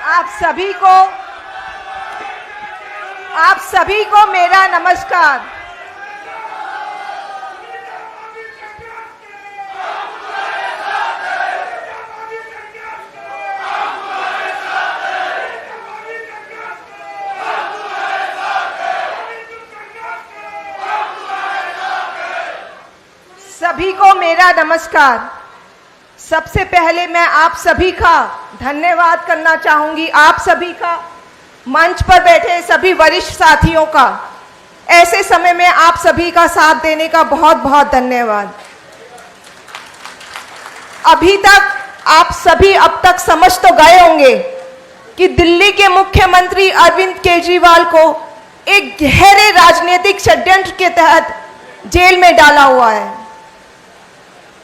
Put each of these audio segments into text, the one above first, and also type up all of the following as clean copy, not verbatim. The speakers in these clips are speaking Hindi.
आप सभी को मेरा नमस्कार। सभी को मेरा नमस्कार। सबसे पहले मैं आप सभी का धन्यवाद करना चाहूंगी, आप सभी का, मंच पर बैठे सभी वरिष्ठ साथियों का। ऐसे समय में आप सभी का साथ देने का बहुत बहुत धन्यवाद। अभी तक आप सभी अब तक समझ तो गए होंगे कि दिल्ली के मुख्यमंत्री अरविंद केजरीवाल को एक गहरे राजनीतिक षड्यंत्र के तहत जेल में डाला हुआ है।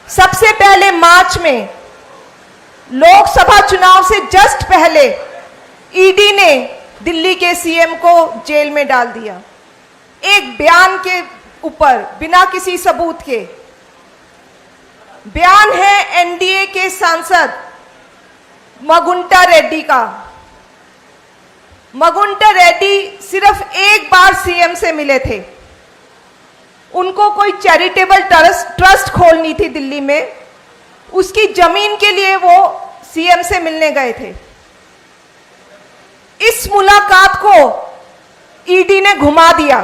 सबसे पहले मार्च में लोकसभा चुनाव से जस्ट पहले ईडी ने दिल्ली के सीएम को जेल में डाल दिया, एक बयान के ऊपर, बिना किसी सबूत के। बयान है एनडीए के सांसद मगुंटा रेड्डी का। मगुंटा रेड्डी सिर्फ एक बार सीएम से मिले थे। उनको कोई चैरिटेबल ट्रस्ट खोलनी थी दिल्ली में, उसकी जमीन के लिए वो सीएम से मिलने गए थे। इस मुलाकात को ईडी ने घुमा दिया।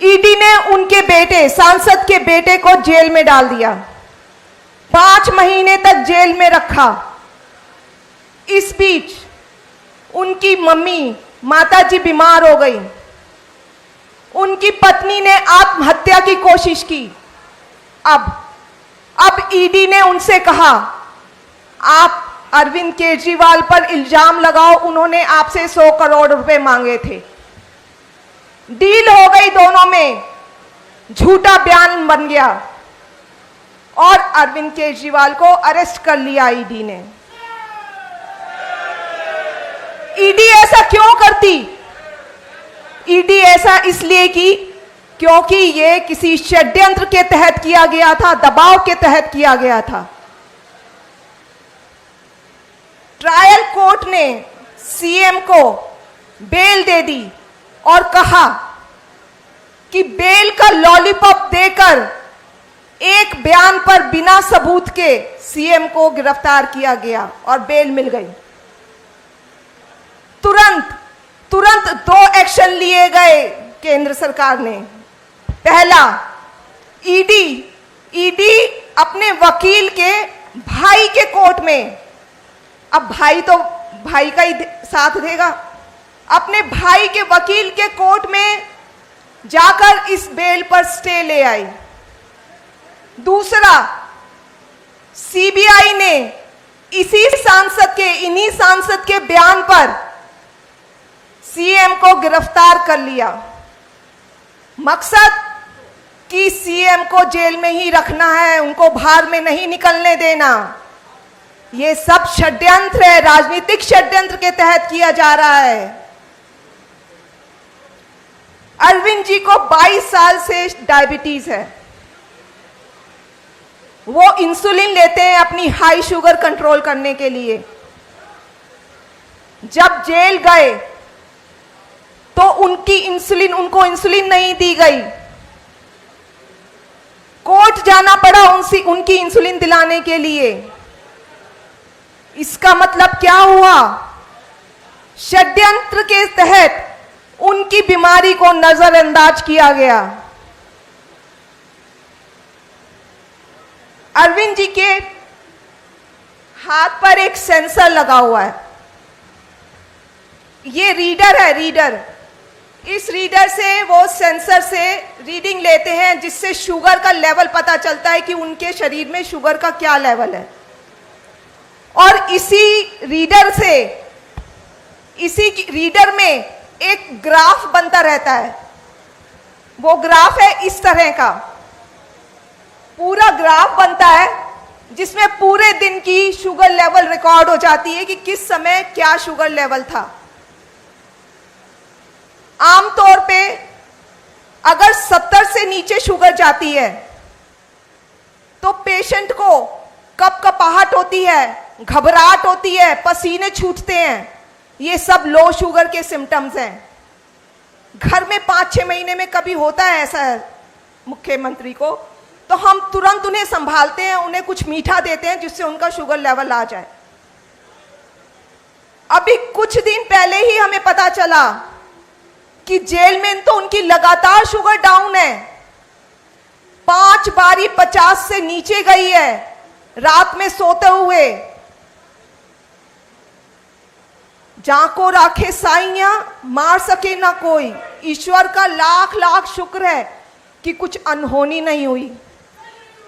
ईडी ने उनके बेटे, सांसद के बेटे को जेल में डाल दिया, 5 महीने तक जेल में रखा। इस बीच उनकी मम्मी, माताजी बीमार हो गई। उनकी पत्नी ने आत्महत्या की कोशिश की। अब ईडी ने उनसे कहा, आप अरविंद केजरीवाल पर इल्जाम लगाओ, उन्होंने आपसे 100 करोड़ रुपए मांगे थे। डील हो गई दोनों में, झूठा बयान बन गया और अरविंद केजरीवाल को अरेस्ट कर लिया ईडी ने। ईडी ऐसा क्यों करती? ईडी ऐसा इसलिए की क्योंकि ये किसी षड्यंत्र के तहत किया गया था, दबाव के तहत किया गया था। ट्रायल कोर्ट ने सीएम को बेल दे दी और कहा कि बेल का लॉलीपॉप देकर एक बयान पर बिना सबूत के सीएम को गिरफ्तार किया गया और बेल मिल गई। तुरंत 2 एक्शन लिए गए केंद्र सरकार ने। पहला, ईडी अपने वकील के भाई के कोर्ट में, अब भाई तो भाई का ही साथ देगा, अपने भाई के वकील के कोर्ट में जाकर इस बेल पर स्टे ले आई। दूसरा, सीबीआई ने इन्हीं सांसद के बयान पर सीएम को गिरफ्तार कर लिया। मकसद कि सीएम को जेल में ही रखना है, उनको बाहर में नहीं निकलने देना। ये सब षड्यंत्र है, राजनीतिक षड्यंत्र के तहत किया जा रहा है। अरविंद जी को 22 साल से डायबिटीज है। वो इंसुलिन लेते हैं अपनी हाई शुगर कंट्रोल करने के लिए। जब जेल गए तो उनको इंसुलिन नहीं दी गई। कोर्ट जाना पड़ा उनकी इंसुलिन दिलाने के लिए। इसका मतलब क्या हुआ? षड्यंत्र के तहत उनकी बीमारी को नजरअंदाज किया गया। अरविंद जी के हाथ पर एक सेंसर लगा हुआ है। ये रीडर है, रीडर। इस रीडर से, वो सेंसर से रीडिंग लेते हैं, जिससे शुगर का लेवल पता चलता है कि उनके शरीर में शुगर का क्या लेवल है। और इसी रीडर में एक ग्राफ बनता रहता है। वो ग्राफ है इस तरह का, पूरा ग्राफ बनता है जिसमें पूरे दिन की शुगर लेवल रिकॉर्ड हो जाती है कि किस समय क्या शुगर लेवल था। आमतौर पे अगर 70 से नीचे शुगर जाती है तो पेशेंट को कपकपाहट होती है, घबराहट होती है, पसीने छूटते हैं, ये सब लो शुगर के सिम्टम्स हैं। घर में 5-6 महीने में कभी होता है ऐसा मुख्यमंत्री को, तो हम तुरंत उन्हें संभालते हैं, उन्हें कुछ मीठा देते हैं जिससे उनका शुगर लेवल आ जाए। अभी कुछ दिन पहले ही हमें पता चला कि जेल में तो उनकी लगातार शुगर डाउन है, 5 बारी 50 से नीचे गई है रात में सोते हुए। जाको राखे साइयां, मार सके ना कोई। ईश्वर का लाख लाख शुक्र है कि कुछ अनहोनी नहीं हुई।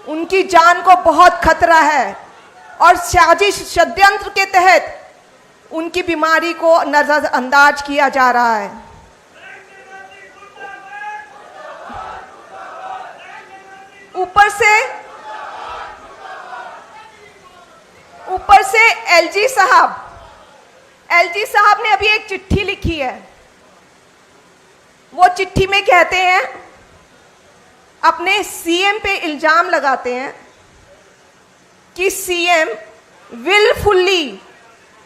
उनकी जान को बहुत खतरा है और साजिश षड्यंत्र के तहत उनकी बीमारी को नजरअंदाज किया जा रहा है। ऊपर से एलजी साहब ने अभी एक चिट्ठी लिखी है। वो चिट्ठी में कहते हैं, अपने सीएम पे इल्जाम लगाते हैं कि सीएम विलफुल्ली,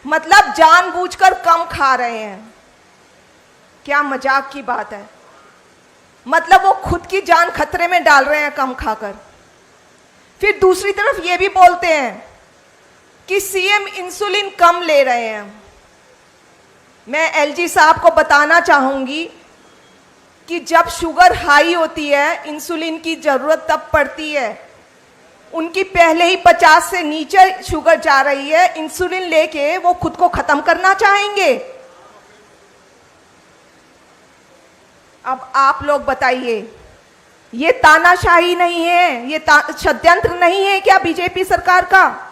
मतलब जानबूझकर कम खा रहे हैं। क्या मजाक की बात है, मतलब वो खुद की जान खतरे में डाल रहे हैं कम खाकर। फिर दूसरी तरफ ये भी बोलते हैं कि सीएम इंसुलिन कम ले रहे हैं। मैं एलजी साहब को बताना चाहूंगी कि जब शुगर हाई होती है, इंसुलिन की जरूरत तब पड़ती है। उनकी पहले ही 50 से नीचे शुगर जा रही है, इंसुलिन लेके वो खुद को खत्म करना चाहेंगे। अब आप लोग बताइए, ये तानाशाही नहीं है, ये षड्यंत्र नहीं है क्या बीजेपी सरकार का?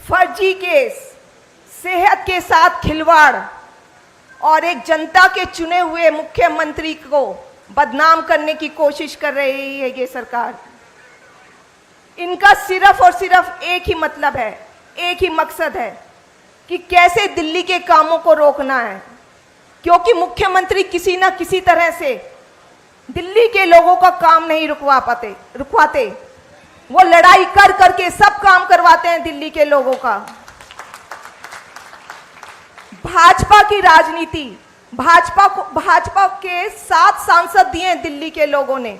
फर्जी केस, सेहत के साथ खिलवाड़ और एक जनता के चुने हुए मुख्यमंत्री को बदनाम करने की कोशिश कर रही है ये सरकार। इनका सिर्फ और सिर्फ एक ही मतलब है, एक ही मकसद है कि कैसे दिल्ली के कामों को रोकना है, क्योंकि मुख्यमंत्री किसी ना किसी तरह से दिल्ली के लोगों का काम नहीं रुकवाते। वो लड़ाई कर करके सब काम करवाते हैं दिल्ली के लोगों का। भाजपा की राजनीति, भाजपा के 7 सांसद दिए हैं दिल्ली के लोगों ने।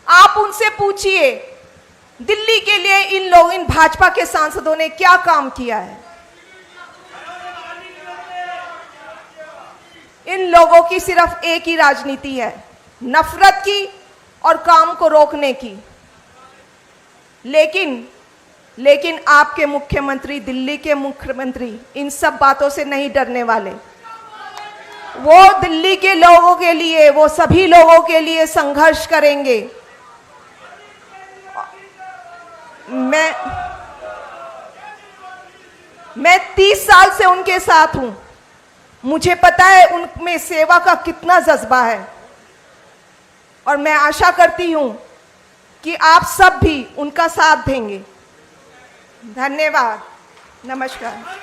आप उनसे पूछिए दिल्ली के लिए इन भाजपा के सांसदों ने क्या काम किया है। इन लोगों की सिर्फ एक ही राजनीति है, नफरत की और काम को रोकने की। लेकिन आपके मुख्यमंत्री, दिल्ली के मुख्यमंत्री इन सब बातों से नहीं डरने वाले। वो दिल्ली के लोगों के लिए, वो सभी लोगों के लिए संघर्ष करेंगे। मैं 30 साल से उनके साथ हूं, मुझे पता है उनमें सेवा का कितना जज्बा है और मैं आशा करती हूं कि आप सब भी उनका साथ देंगे। धन्यवाद, नमस्कार।